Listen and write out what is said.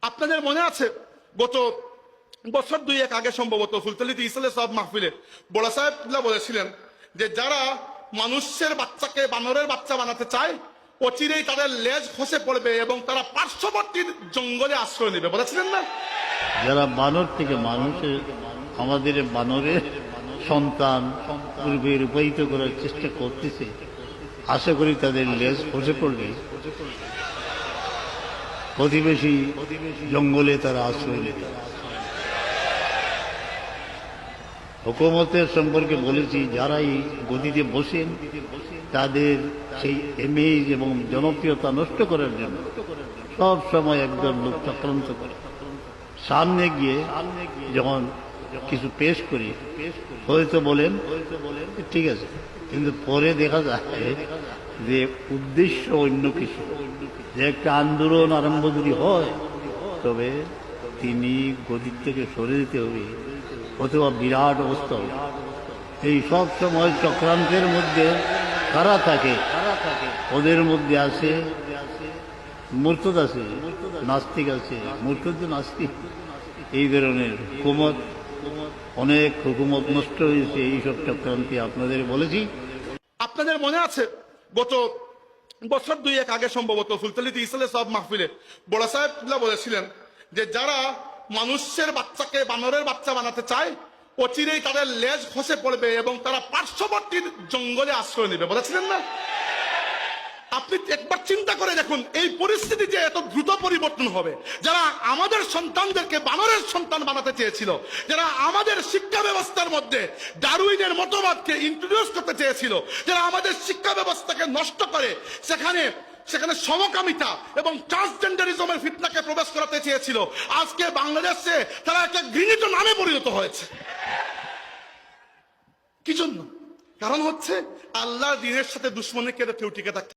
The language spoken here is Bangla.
আপনাদের মনে আছে গত বছর দুই এক আগে সম্ভবত ফুলতলিতে ইসলে সব মাহফিলে বড় সাহেব বলেছিলেন যে যারা মানুষের বাচ্চাকে বানরের বাচ্চা বানাতে চায় অচিরেই তাদের লেজ খসে পড়বে এবং তারা পার্শ্ববর্তী জঙ্গলে আশ্রয় নেবে, বলেছিলেন না? যারা বানর থেকে মানুষের আমাদের বানরের সন্তান পূর্বে রূপায়িত করার চেষ্টা করতেছে, আশা করি তাদের লেজ খসে পড়বে, প্রতিবেশী জঙ্গলে তারা আশ্রয় নেবে। হুকুমতের সম্পর্কে বলেছি, যারা এই গদিতে বসেন তাদের সেই ইমেজ এবং জনপ্রিয়তা নষ্ট করার জন্য সব সময় একদল লোক চক্রান্ত করে। সামনে গিয়ে যখন কিছু পেশ করি হয়তো বলেন ঠিক আছে, কিন্তু পরে দেখা যায় যে উদ্দেশ্য অন্য কিছু। যে একটা আন্দোলন আরম্ভ যদি হয় তবে তিনি গদির থেকে সরে যেতে হবে অথবা বিরাট অবস্থা হবে। এই সব সময় চক্রান্তের মধ্যে কারা থাকে? ওদের মধ্যে আছে মুরতাদ আছে, নাস্তিক আছে, মুরতাদ নাস্তিক। এই ধরনের হুকুমত, অনেক হুকুমত নষ্ট হয়েছে এইসব চক্রান্তে। আপনাদের বলেছি। আপনাদের মনে আছে গত বছর দুই এক আগে সম্ভবত ফুলতলিতে ইসলে সব মাহফিলে বড় সাহেব বলেছিলেন যে যারা মানুষের বাচ্চাকে বানরের বাচ্চা বানাতে চায় অচিরেই তাদের লেজ খসে পড়বে এবং তারা পার্শ্ববর্তী জঙ্গলে আশ্রয় নেবে, বলেছিলেন না? আপনি একবার চিন্তা করে দেখুন এই পরিস্থিতি যে এত দ্রুত পরিবর্তন হবে। যারা আমাদের সন্তানদেরকে বানরের সন্তান বানাতে চেয়েছিল, যারা আমাদের শিক্ষা ব্যবস্থার মধ্যে ডারউইনের মতবাদকে ইন্ট্রোডিউস করতে চেয়েছিল, যারা আমাদের শিক্ষা ব্যবস্থাকে নষ্ট করে সেখানে সমকামিতা এবং ট্রান্সজেন্ডারিজমের ফিতনাকে প্রবেশ করাতে চেয়েছিল, আজকে বাংলাদেশে তারা একটা ঘৃণিত নামে পরিণত হয়েছে। কি জন্য? কারণ হচ্ছে আল্লাহর দ্বীনের সাথে দুশ্মনী কেউ টিকে থাকতে